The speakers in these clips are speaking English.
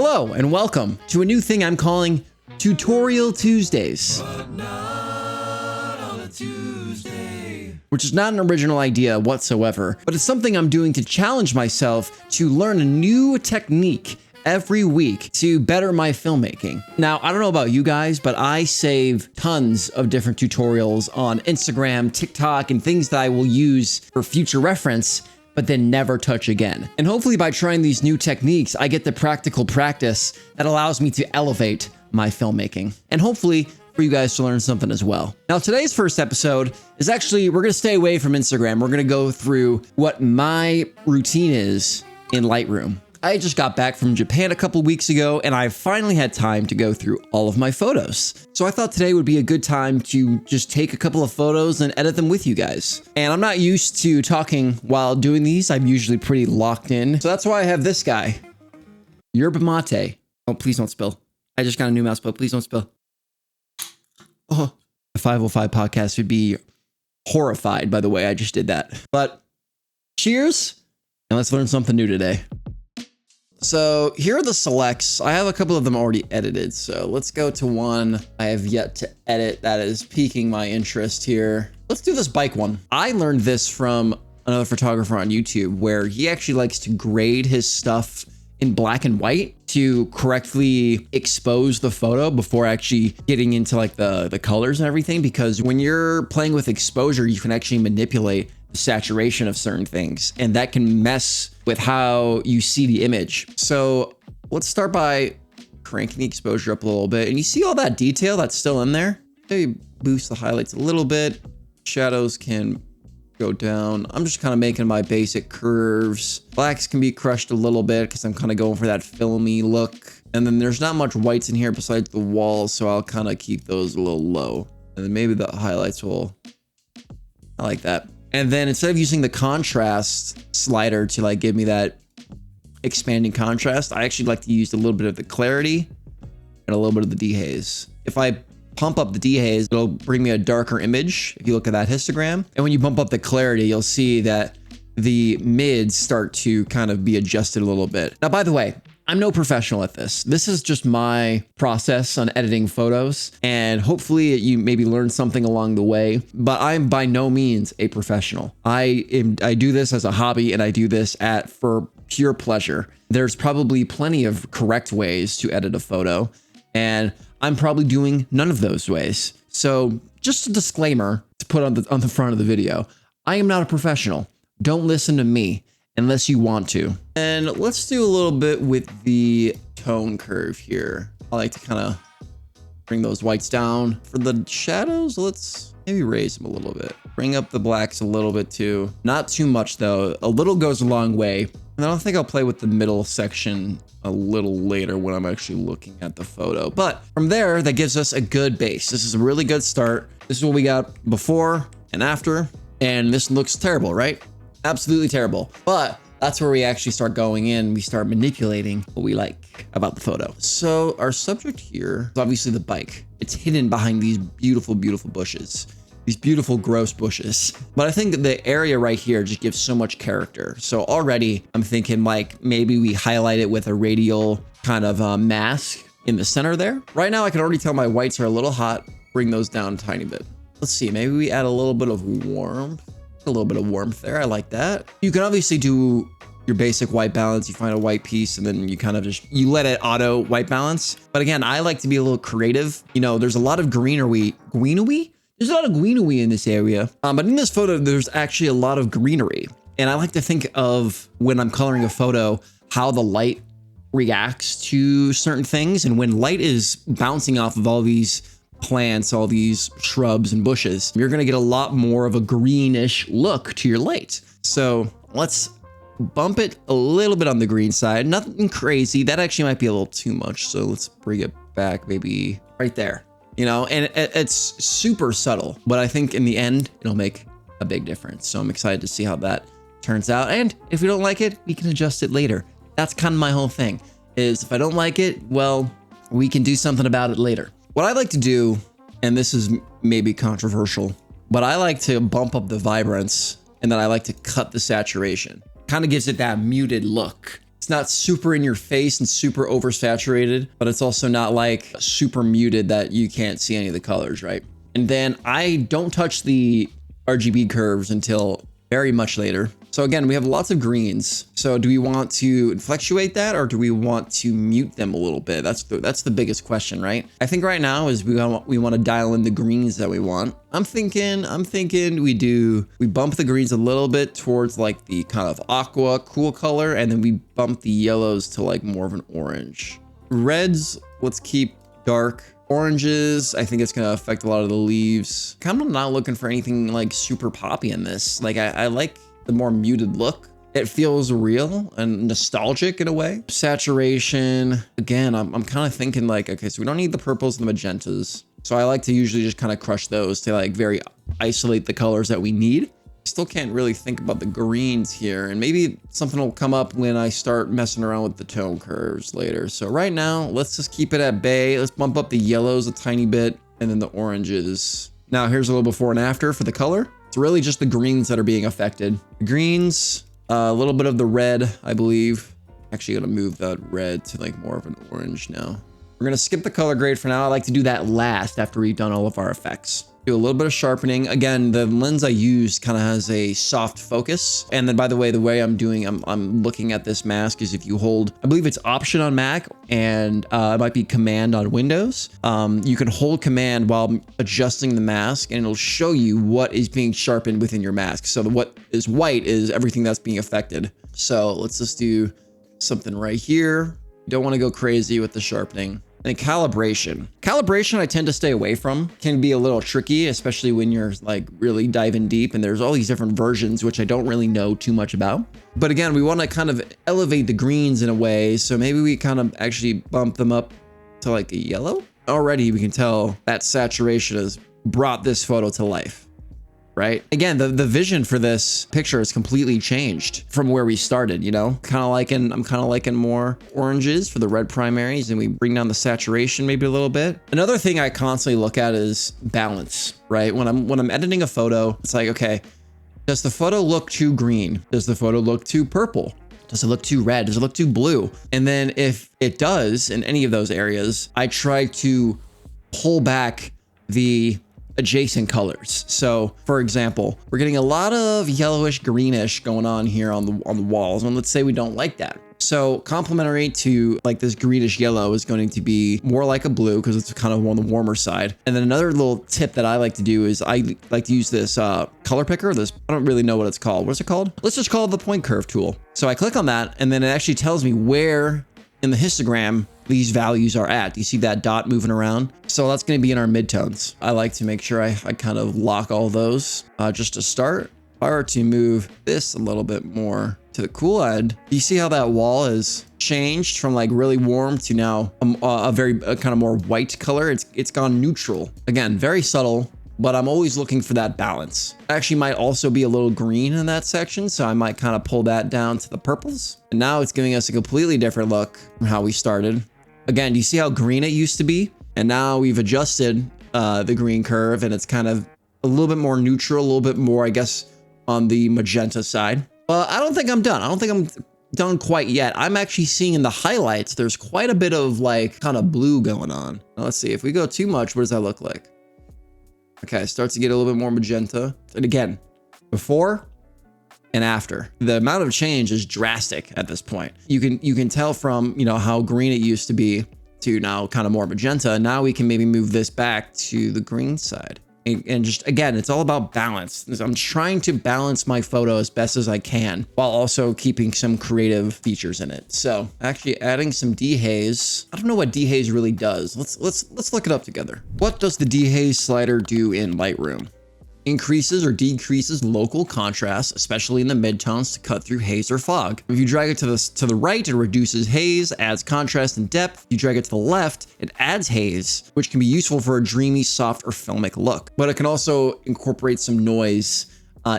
Hello and welcome to a new thing I'm calling Tutorial Tuesdays. Which is not an original idea whatsoever, but it's something I'm doing to challenge myself to learn a new technique every week to better my filmmaking. Now, I don't know about you guys, but I save tons of different tutorials on Instagram, TikTok, and things that I will use for future reference, but then never touch again. And hopefully by trying these new techniques, I get the practical practice that allows me to elevate my filmmaking. And hopefully for you guys to learn something as well. Now, today's first episode is actually, we're gonna stay away from Instagram. We're gonna go through what my routine is in Lightroom. I just got back from Japan a couple weeks ago and I finally had time to go through all of my photos. So I thought today would be a good time to just take a couple of photos and edit them with you guys. And I'm not used to talking while doing these. I'm usually pretty locked in. So that's why I have this guy, Yerba Mate. Oh, please don't spill. I just got a new mouse, but please don't spill. Oh, the 505 podcast would be horrified by the way I just did that. But cheers, and let's learn something new today. So here are the selects. I have a couple of them already edited. So let's go to one I have yet to edit that is piquing my interest here. Let's do this bike one. I learned this from another photographer on YouTube where he actually likes to grade his stuff in black and white to correctly expose the photo before actually getting into like the colors and everything. Because when you're playing with exposure, you can actually manipulate the saturation of certain things, and that can mess with how you see the image. So let's start by cranking the exposure up a little bit, and you see all that detail that's still in there. Maybe boost the highlights a little bit. Shadows can go down. I'm just kind of making my basic curves. Blacks can be crushed a little bit because I'm kind of going for that filmy look. And then there's not much whites in here besides the walls, so I'll kind of keep those a little low. And then maybe the highlights will, I like that. And then instead of using the contrast slider to like give me that expanding contrast, I actually like to use a little bit of the clarity and a little bit of the dehaze. If I pump up the dehaze, it'll bring me a darker image if you look at that histogram. And when you bump up the clarity, you'll see that the mids start to kind of be adjusted a little bit. Now, by the way, I'm no professional at this. This is just my process on editing photos, and hopefully you maybe learn something along the way, but I'm by no means a professional. I do this as a hobby, and I do this for pure pleasure. There's probably plenty of correct ways to edit a photo, and I'm probably doing none of those ways. So just a disclaimer to put on the front of the video. I am not a professional. Don't listen to me unless you want to. And let's do a little bit with the tone curve here. I like to kind of bring those whites down. For the shadows, let's maybe raise them a little bit. Bring up the blacks a little bit too. Not too much though. A little goes a long way. And I don't think I'll play with the middle section a little later when I'm actually looking at the photo. But from there, that gives us a good base. This is a really good start. This is what we got before and after. And this looks terrible, right? Absolutely terrible. But that's where we actually start going in. We start manipulating what we like about the photo. So our subject here is obviously the bike. It's hidden behind these beautiful, beautiful bushes. These beautiful, gross bushes. But I think that the area right here just gives so much character. So already I'm thinking like maybe we highlight it with a radial kind of mask in the center there. Right now I can already tell my whites are a little hot. Bring those down a tiny bit. Let's see, maybe we add a little bit of warmth. A little bit of warmth there. I like that. You can obviously do your basic white balance. You find a white piece and then you kind of you let it auto white balance. But again, I like to be a little creative. You know, there's a lot of greenery. There's a lot of greenery in this area. But in this photo, there's actually a lot of greenery. And I like to think of when I'm coloring a photo, how the light reacts to certain things. And when light is bouncing off of all these plants, all these shrubs and bushes, you're gonna get a lot more of a greenish look to your light. So let's bump it a little bit on the green side. Nothing crazy. That actually might be a little too much. So let's bring it back maybe right there, you know, and it's super subtle, but I think in the end, it'll make a big difference. So I'm excited to see how that turns out. And if we don't like it, we can adjust it later. That's kind of my whole thing is if I don't like it, well, we can do something about it later. What I like to do, and this is maybe controversial, but I like to bump up the vibrance and then I like to cut the saturation. Kind of gives it that muted look. It's not super in your face and super oversaturated, but it's also not like super muted that you can't see any of the colors, right? And then I don't touch the RGB curves until very much later. So again, we have lots of greens. So do we want to fluctuate that, or do we want to mute them a little bit? That's the biggest question, right? I think right now is we want to dial in the greens that we want. I'm thinking we bump the greens a little bit towards like the kind of aqua cool color, and then we bump the yellows to like more of an orange. Reds, let's keep dark. Oranges, I think it's gonna affect a lot of the leaves. Kind of not looking for anything like super poppy in this. Like I like the more muted look. It feels real and nostalgic in a way. Saturation, again, I'm kind of thinking like, okay, so we don't need the purples and the magentas. So I like to usually just kind of crush those to like very isolate the colors that we need. Still can't really think about the greens here, and maybe something will come up when I start messing around with the tone curves later. So right now, let's just keep it at bay. Let's bump up the yellows a tiny bit, and then the oranges. Now here's a little before and after for the color. It's really just the greens that are being affected. The greens, a little bit of the red, I believe. Actually gonna move that red to like more of an orange now. We're gonna skip the color grade for now. I like to do that last after we've done all of our effects. Do a little bit of sharpening. Again, the lens I use kind of has a soft focus. And then by the way I'm looking at this mask is if you hold, I believe it's Option on Mac and it might be Command on Windows. You can hold Command while adjusting the mask and it'll show you what is being sharpened within your mask. So what is white is everything that's being affected. So let's just do something right here. You don't want to go crazy with the sharpening. And calibration. Calibration I tend to stay away from. Can be a little tricky, especially when you're like really diving deep and there's all these different versions, which I don't really know too much about. But again, we want to kind of elevate the greens in a way. So maybe we kind of actually bump them up to like a yellow. Already we can tell that saturation has brought this photo to life. Right? Again, the vision for this picture has completely changed from where we started, you know? I'm kind of liking more oranges for the red primaries, and we bring down the saturation maybe a little bit. Another thing I constantly look at is balance, right? When I'm editing a photo, it's like, okay, does the photo look too green? Does the photo look too purple? Does it look too red? Does it look too blue? And then if it does in any of those areas, I try to pull back the adjacent colors. So for example, we're getting a lot of yellowish greenish going on here on the walls, and let's say we don't like that. So complementary to like this greenish yellow is going to be more like a blue because it's kind of on the warmer side. And then another little tip that I like to do is I like to use this color picker. I don't really know what it's called. What's it called? Let's just call it the point curve tool. So I click on that and then it actually tells me where in the histogram these values are at. Do you see that dot moving around? So that's going to be in our midtones. I like to make sure I kind of lock all those just to start. If I were to move this a little bit more to the cool end, you see how that wall has changed from like really warm to now a very kind of more white color. It's gone neutral. Again, very subtle, but I'm always looking for that balance. Actually might also be a little green in that section, so I might kind of pull that down to the purples. And now it's giving us a completely different look from how we started. Again, do you see how green it used to be? And now we've adjusted the green curve and it's kind of a little bit more neutral, a little bit more, I guess, on the magenta side. But I don't think I'm done. I don't think I'm done quite yet. I'm actually seeing in the highlights, there's quite a bit of like kind of blue going on. Now, let's see, if we go too much, what does that look like? Okay, it starts to get a little bit more magenta. And again, before and after, the amount of change is drastic at this point. You can tell from, you know, how green it used to be to now kind of more magenta. Now we can maybe move this back to the green side. And just, again, it's all about balance. I'm trying to balance my photo as best as I can while also keeping some creative features in it. So actually adding some dehaze. I don't know what dehaze really does. Let's look it up together. What does the dehaze slider do in Lightroom? Increases or decreases local contrast, especially in the midtones, to cut through haze or fog. If you drag it to the right, it reduces haze, adds contrast and depth. If you drag it to the left, it adds haze, which can be useful for a dreamy, soft, or filmic look. But it can also incorporate some noise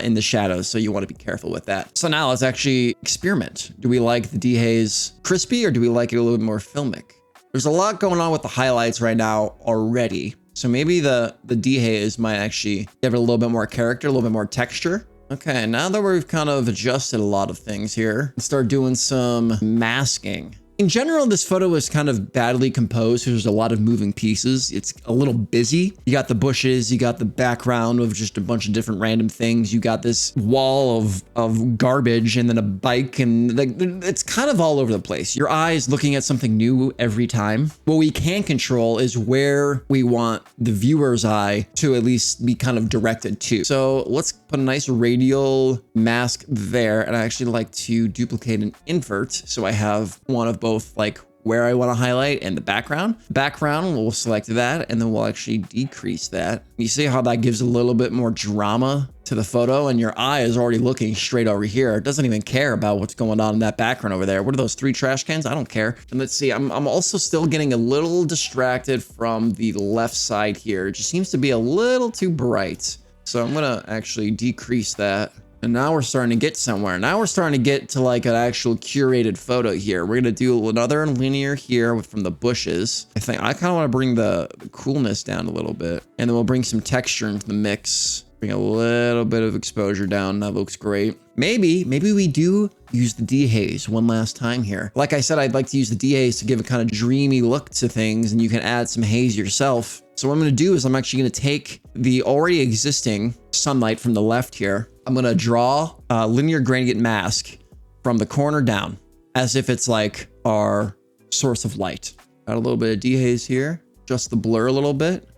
in the shadows, so you want to be careful with that. So now let's actually experiment. Do we like the dehaze crispy, or do we like it a little bit more filmic? There's a lot going on with the highlights right now already. So maybe the dehaze might actually give it a little bit more character, a little bit more texture. Okay, now that we've kind of adjusted a lot of things here, let's start doing some masking. In general, this photo is kind of badly composed. There's a lot of moving pieces. It's a little busy. You got the bushes, you got the background of just a bunch of different random things. You got this wall of garbage and then a bike, and like it's kind of all over the place. Your eye is looking at something new every time. What we can control is where we want the viewer's eye to at least be kind of directed to. So let's put a nice radial mask there. And I actually like to duplicate and invert. So I have one of both like where I want to highlight and the background. Background, we'll select that and then we'll actually decrease that. You see how that gives a little bit more drama to the photo, and your eye is already looking straight over here. It doesn't even care about what's going on in that background over there. What are those 3 trash cans? I don't care. And let's see, I'm also still getting a little distracted from the left side here. It just seems to be a little too bright. So I'm gonna actually decrease that. And now we're starting to get somewhere. Now we're starting to get to like an actual curated photo here. We're gonna do another linear here from the bushes. I think I kind of want to bring the coolness down a little bit. And then we'll bring some texture into the mix. Bring a little bit of exposure down. That looks great. Maybe we do use the dehaze one last time here. Like I said, I'd like to use the dehaze to give a kind of dreamy look to things, and you can add some haze yourself. So what I'm gonna do is I'm actually gonna take the already existing sunlight from the left here. I'm gonna draw a linear gradient mask from the corner down as if it's like our source of light. Add a little bit of dehaze here, adjust the blur a little bit,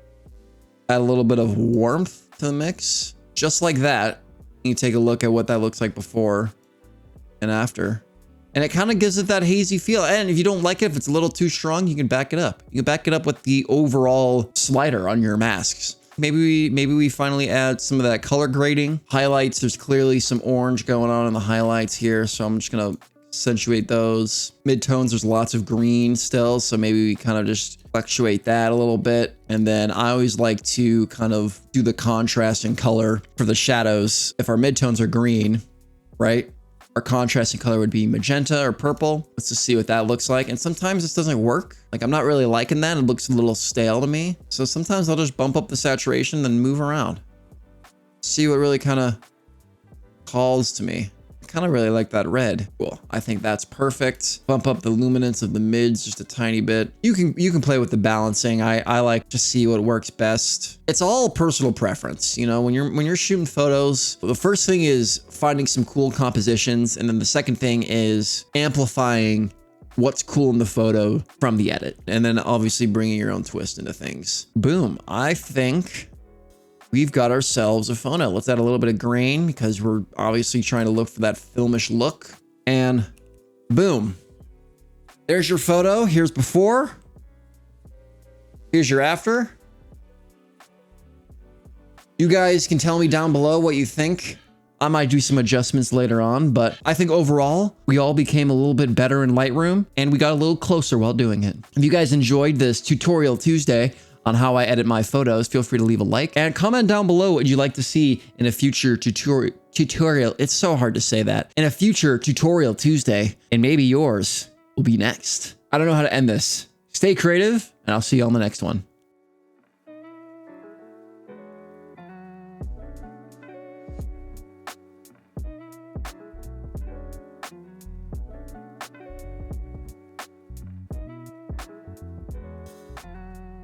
add a little bit of warmth to the mix, just like that. You take a look at what that looks like before and after. And it kind of gives it that hazy feel. And if you don't like it, if it's a little too strong, you can back it up. You can back it up with the overall slider on your masks. Maybe we finally add some of that color grading. Highlights, there's clearly some orange going on in the highlights here. So I'm just gonna accentuate those. Midtones, there's lots of green still. So maybe we kind of just fluctuate that a little bit. And then I always like to kind of do the contrast in color for the shadows. If our midtones are green, right? Our contrasting color would be magenta or purple. Let's just see what that looks like. And sometimes this doesn't work. Like I'm not really liking that. It looks a little stale to me. So sometimes I'll just bump up the saturation, then move around. See what really kind of calls to me. I kind of really like that red. Cool. I think that's perfect. Bump up the luminance of the mids just a tiny bit. You can play with the balancing. I like to see what works best. It's all personal preference. You know, when you're shooting photos, the first thing is finding some cool compositions. And then the second thing is amplifying what's cool in the photo from the edit. And then obviously bringing your own twist into things. Boom. I think we've got ourselves a photo. Let's add a little bit of grain because we're obviously trying to look for that filmish look. And boom. There's your photo. Here's before. Here's your after. You guys can tell me down below what you think. I might do some adjustments later on, but I think overall, we all became a little bit better in Lightroom and we got a little closer while doing it. If you guys enjoyed this Tutorial Tuesday on how I edit my photos, feel free to leave a like and comment down below what you'd like to see in a future tutorial. It's so hard to say that. In a future Tutorial Tuesday, and maybe yours will be next. I don't know how to end this. Stay creative, and I'll see you on the next one.